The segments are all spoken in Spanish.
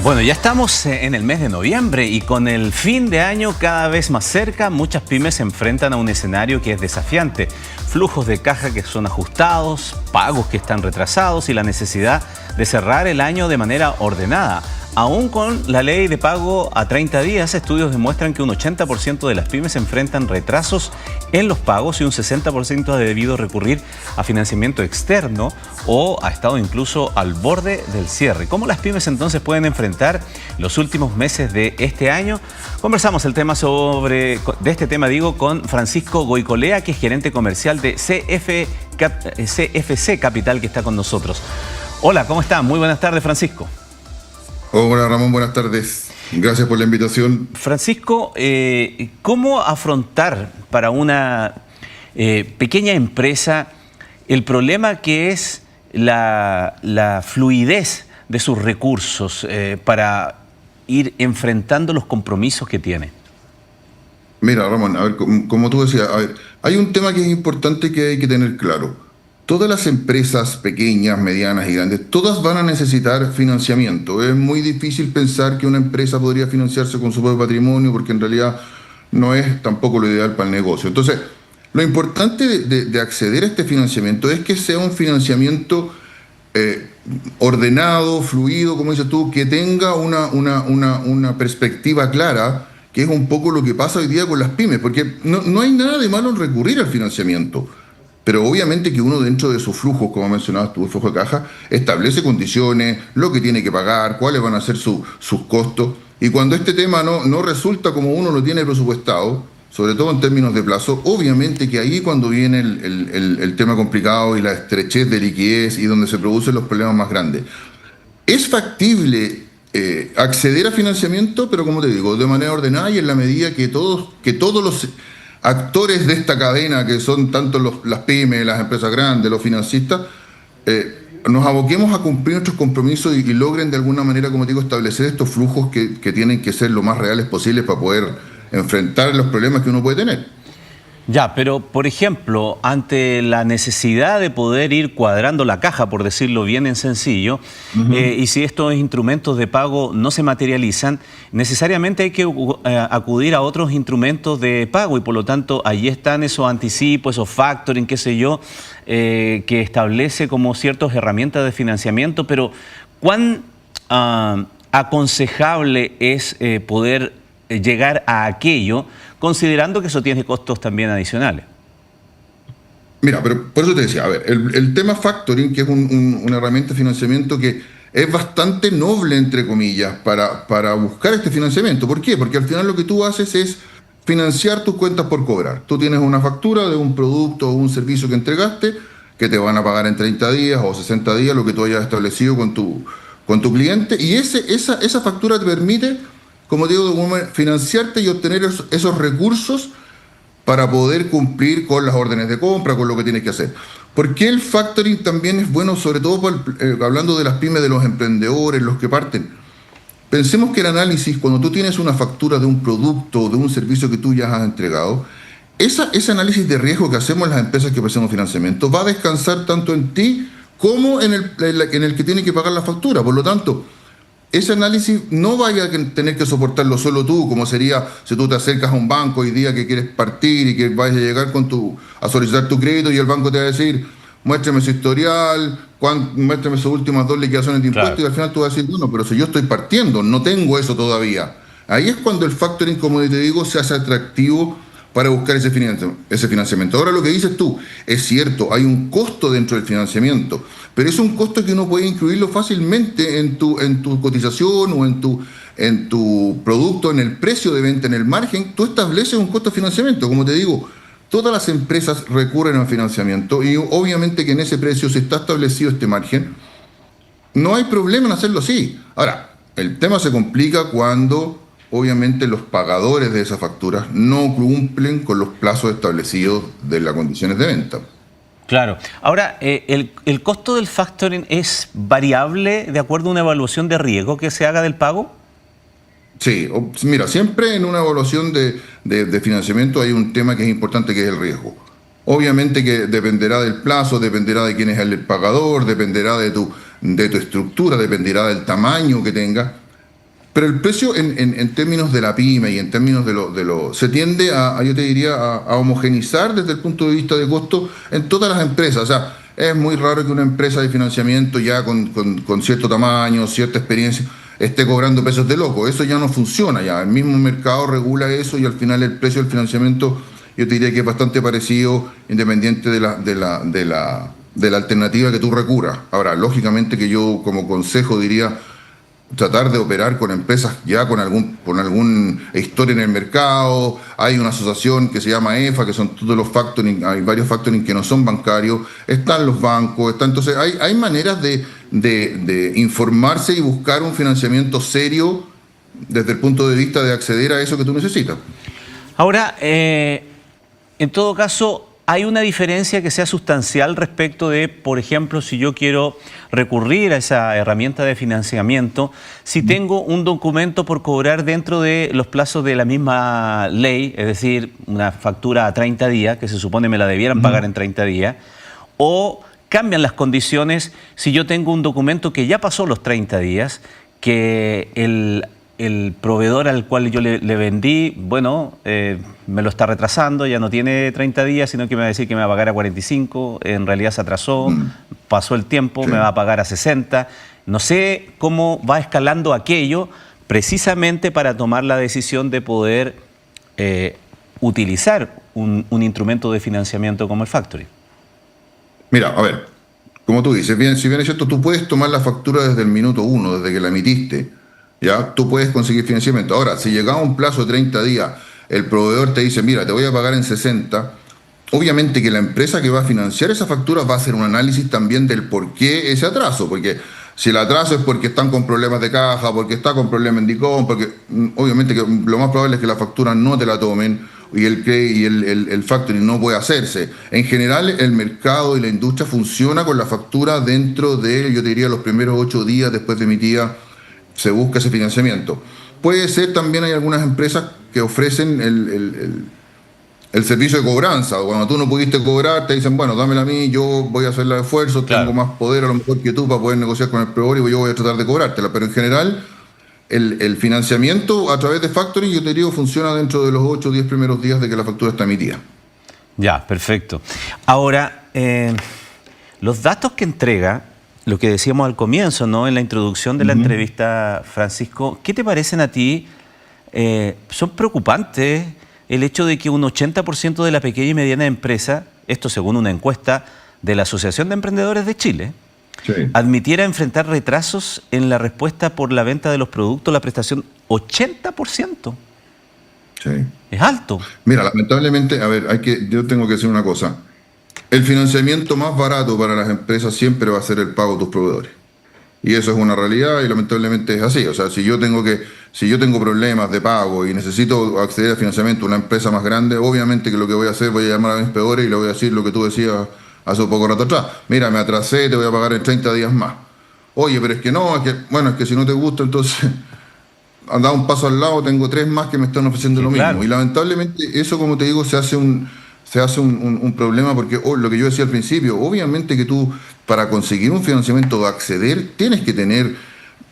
Bueno, ya estamos en el mes de noviembre y con el fin de año cada vez más cerca, muchas pymes se enfrentan a un escenario que es desafiante. Flujos de caja que son ajustados, pagos que están retrasados y la necesidad de cerrar el año de manera ordenada. Aún con la ley de pago a 30 días, estudios demuestran que un 80% de las pymes enfrentan retrasos en los pagos y un 60% ha debido recurrir a financiamiento externo o ha estado incluso al borde del cierre. ¿Cómo las pymes entonces pueden enfrentar los últimos meses de este año? Conversamos de este tema con Francisco Goicolea, que es gerente comercial de CFC Capital, que está con nosotros. Hola, ¿cómo está? Muy buenas tardes, Francisco. Hola Ramón, buenas tardes. Gracias por la invitación. Francisco, ¿cómo afrontar para una pequeña empresa el problema que es la fluidez de sus recursos para ir enfrentando los compromisos que tiene? Mira, Ramón, a ver, como tú decías, a ver, hay un tema que es importante que hay que tener claro. Todas las empresas pequeñas, medianas y grandes, todas van a necesitar financiamiento. Es muy difícil pensar que una empresa podría financiarse con su propio patrimonio porque en realidad no es tampoco lo ideal para el negocio. Entonces, lo importante de acceder a este financiamiento es que sea un financiamiento ordenado, fluido, como dices tú, que tenga una perspectiva clara, que es un poco lo que pasa hoy día con las pymes, porque no hay nada de malo en recurrir al financiamiento. Pero obviamente que uno dentro de sus flujos, como mencionabas tú, el flujo de caja, establece condiciones, lo que tiene que pagar, cuáles van a ser sus costos. Y cuando este tema no resulta como uno lo tiene presupuestado, sobre todo en términos de plazo, obviamente que ahí cuando viene el tema complicado y la estrechez de liquidez y donde se producen los problemas más grandes. Es factible acceder a financiamiento, pero como te digo, de manera ordenada y en la medida que todos los actores de esta cadena, que son tanto las pymes, las empresas grandes, los financistas, nos aboquemos a cumplir nuestros compromisos y logren de alguna manera, como digo, establecer estos flujos que tienen que ser lo más reales posibles para poder enfrentar los problemas que uno puede tener. Ya, pero por ejemplo, ante la necesidad de poder ir cuadrando la caja, por decirlo bien en sencillo, y si estos instrumentos de pago no se materializan, necesariamente hay que acudir a otros instrumentos de pago y por lo tanto allí están esos anticipos, esos factoring, qué sé yo, que establece como ciertas herramientas de financiamiento, pero ¿cuán aconsejable es poder llegar a aquello, considerando que eso tiene costos también adicionales? Mira, pero por eso te decía, a ver, el tema factoring, que es una herramienta de financiamiento que es bastante noble, entre comillas, para buscar este financiamiento. ¿Por qué? Porque al final lo que tú haces es financiar tus cuentas por cobrar. Tú tienes una factura de un producto o un servicio que entregaste, que te van a pagar en 30 días o 60 días, lo que tú hayas establecido con tu cliente, y esa factura te permite, como digo, financiarte y obtener esos recursos para poder cumplir con las órdenes de compra, con lo que tienes que hacer. ¿Por qué el factoring también es bueno, sobre todo hablando de las pymes, de los emprendedores, los que parten? Pensemos que el análisis, cuando tú tienes una factura de un producto o de un servicio que tú ya has entregado, ese análisis de riesgo que hacemos las empresas que ofrecemos financiamiento va a descansar tanto en ti como en el que tiene que pagar la factura. Por lo tanto, ese análisis no vaya a tener que soportarlo solo tú, como sería si tú te acercas a un banco hoy día que quieres partir y que vayas a llegar a solicitar tu crédito y el banco te va a decir, muéstrame su historial, muéstrame sus últimas 2 liquidaciones de impuestos, claro. Y al final tú vas a decir, bueno, pero si yo estoy partiendo, no tengo eso todavía. Ahí es cuando el factoring, como te digo, se hace atractivo para buscar ese financiamiento. Ahora lo que dices tú, es cierto, hay un costo dentro del financiamiento, pero es un costo que uno puede incluirlo fácilmente en tu cotización o en tu producto, en el precio de venta, en el margen. Tú estableces un costo de financiamiento. Como te digo, todas las empresas recurren al financiamiento y obviamente que en ese precio, si está establecido este margen, no hay problema en hacerlo así. Ahora, el tema se complica cuando obviamente los pagadores de esas facturas no cumplen con los plazos establecidos de las condiciones de venta. Claro. Ahora, ¿el costo del factoring es variable de acuerdo a una evaluación de riesgo que se haga del pago? Sí, mira, siempre en una evaluación de financiamiento hay un tema que es importante, que es el riesgo. Obviamente que dependerá del plazo, dependerá de quién es el pagador, dependerá de tu estructura, dependerá del tamaño que tenga. pero el precio en términos de la pyme y en términos se tiende yo te diría, a homogenizar desde el punto de vista de costo en todas las empresas. O sea, es muy raro que una empresa de financiamiento ya con cierto tamaño, cierta experiencia, esté cobrando precios de loco. Eso ya no funciona ya. El mismo mercado regula eso y al final el precio del financiamiento yo te diría que es bastante parecido independiente de la alternativa que tú recurras. Ahora, lógicamente que yo como consejo diría tratar de operar con empresas ya con algún historia en el mercado. Hay una asociación que se llama EFA, que son todos los factoring, hay varios factoring que no son bancarios, están los bancos, entonces hay maneras de informarse y buscar un financiamiento serio desde el punto de vista de acceder a eso que tú necesitas. Ahora, en todo caso, ¿hay una diferencia que sea sustancial respecto de, por ejemplo, si yo quiero recurrir a esa herramienta de financiamiento, si tengo un documento por cobrar dentro de los plazos de la misma ley, es decir, una factura a 30 días, que se supone me la debieran pagar en 30 días, o cambian las condiciones si yo tengo un documento que ya pasó los 30 días, que el proveedor al cual yo le vendí, bueno, me lo está retrasando, ya no tiene 30 días, sino que me va a decir que me va a pagar a 45, en realidad se atrasó, pasó el tiempo, sí, me va a pagar a 60. No sé cómo va escalando aquello precisamente para tomar la decisión de poder utilizar un instrumento de financiamiento como el factoring. Mira, a ver, como tú dices, si bien es cierto, tú puedes tomar la factura desde el minuto 1, desde que la emitiste, ya tú puedes conseguir financiamiento. Ahora, si llega a un plazo de 30 días, el proveedor te dice, mira, te voy a pagar en 60, obviamente que la empresa que va a financiar esa factura va a hacer un análisis también del por qué ese atraso, porque si el atraso es porque están con problemas de caja, porque está con problemas en DICOM, porque obviamente que lo más probable es que la factura no te la tomen y el factoring no puede hacerse. En general, el mercado y la industria funciona con la factura dentro de, yo te diría, los primeros 8 días después de emitida se busca ese financiamiento. Puede ser también, hay algunas empresas que ofrecen el servicio de cobranza. Cuando tú no pudiste cobrar, te dicen, bueno, dámela a mí, yo voy a hacer el esfuerzo, claro, tengo más poder a lo mejor que tú para poder negociar con el proveedor y yo voy a tratar de cobrártela. Pero en general, el financiamiento a través de factoring, yo te digo, funciona dentro de los 8 o 10 primeros días de que la factura está emitida. Ya, perfecto. Ahora, los datos que entrega, lo que decíamos al comienzo, ¿no?, en la introducción de la entrevista, Francisco, ¿qué te parecen a ti? ¿Son preocupantes el hecho de que un 80% de la pequeña y mediana empresa, esto según una encuesta de la Asociación de Emprendedores de Chile, sí, admitiera enfrentar retrasos en la respuesta por la venta de los productos, la prestación? 80%. Sí. Es alto. Mira, lamentablemente, a ver, yo tengo que decir una cosa. El financiamiento más barato para las empresas siempre va a ser el pago de tus proveedores. Y eso es una realidad y lamentablemente es así. O sea, si yo tengo problemas de pago y necesito acceder al financiamiento de una empresa más grande, obviamente que lo que voy a hacer, voy a llamar a mis proveedores y le voy a decir lo que tú decías hace un poco rato atrás. Mira, me atrasé, te voy a pagar en 30 días más. Oye, pero es que si no te gusta, entonces anda un paso al lado, tengo 3 más que me están ofreciendo, sí, lo mismo. Claro. Y lamentablemente eso, como te digo, se hace un problema porque lo que yo decía al principio, obviamente que tú para conseguir un financiamiento o acceder tienes que tener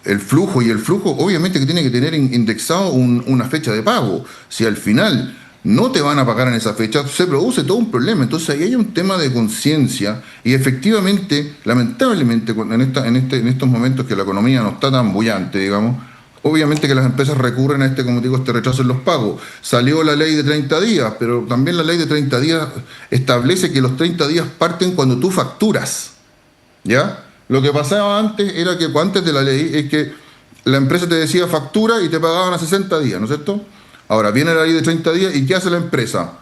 el flujo y el flujo obviamente que tiene que tener indexado una fecha de pago. Si al final no te van a pagar en esa fecha, se produce todo un problema. Entonces ahí hay un tema de conciencia y efectivamente, lamentablemente en estos momentos que la economía no está tan bullante, digamos, obviamente que las empresas recurren a como digo, este retraso en los pagos. Salió la ley de 30 días, pero también la ley de 30 días establece que los 30 días parten cuando tú facturas, ¿ya? Lo que pasaba antes era que antes de la ley es que la empresa te decía factura y te pagaban a 60 días, ¿no es cierto? Ahora viene la ley de 30 días y ¿qué hace la empresa?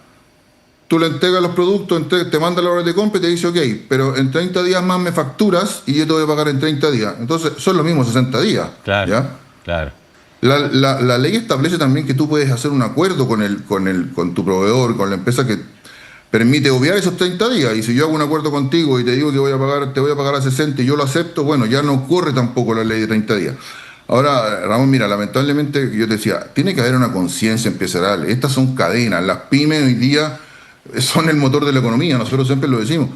Tú le entregas los productos, te manda la orden de compra y te dice, ok, pero en 30 días más me facturas y yo te voy a pagar en 30 días. Entonces son los mismos 60 días, claro, ¿ya? Claro. La ley establece también que tú puedes hacer un acuerdo con tu proveedor, con la empresa que permite obviar esos 30 días. Y si yo hago un acuerdo contigo y te digo que te voy a pagar a 60 y yo lo acepto, bueno, ya no corre tampoco la ley de 30 días. Ahora, Ramón, mira, lamentablemente, yo te decía, tiene que haber una conciencia empresarial. Estas son cadenas. Las pymes hoy día son el motor de la economía, nosotros siempre lo decimos.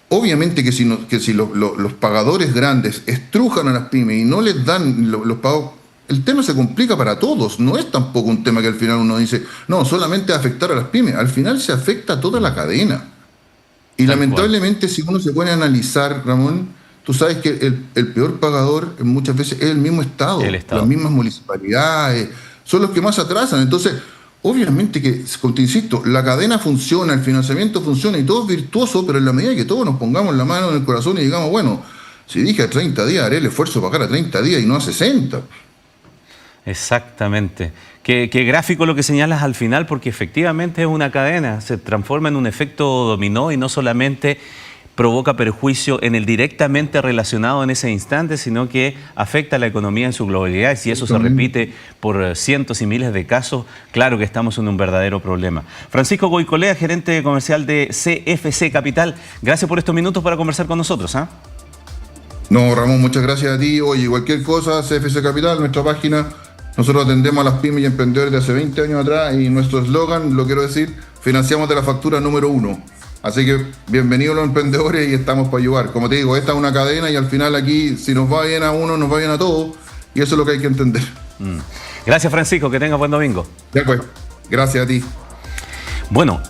Obviamente que si los pagadores grandes estrujan a las pymes y no les dan los pagos el tema se complica para todos. No es tampoco un tema que al final uno dice, no, solamente afectar a las pymes. Al final se afecta a toda la cadena. Y Tal lamentablemente, si uno se pone a analizar, Ramón, tú sabes que el peor pagador muchas veces es el mismo Estado, El Estado. las mismas municipalidades, son los que más atrasan. Entonces, obviamente que, como te insisto, la cadena funciona, el financiamiento funciona y todo es virtuoso, pero en la medida que todos nos pongamos la mano en el corazón y digamos, bueno, si dije a 30 días, haré el esfuerzo de pagar a 30 días y no a 60. Exactamente. Qué gráfico lo que señalas al final, porque efectivamente es una cadena, se transforma en un efecto dominó y no solamente provoca perjuicio en el directamente relacionado en ese instante, sino que afecta a la economía en su globalidad. Y si eso se repite por cientos y miles de casos, claro que estamos en un verdadero problema. Francisco Goicolea, gerente comercial de CFC Capital, gracias por estos minutos para conversar con nosotros. No, Ramón, muchas gracias a ti. Oye, cualquier cosa, CFC Capital, nuestra página. Nosotros atendemos a las pymes y emprendedores de hace 20 años atrás y nuestro eslogan, lo quiero decir, financiamos de la factura número 1. Así que bienvenidos los emprendedores y estamos para ayudar. Como te digo, esta es una cadena y al final aquí, si nos va bien a uno, nos va bien a todos. Y eso es lo que hay que entender. Gracias, Francisco, que tengas buen domingo. Ya pues, gracias a ti. Bueno.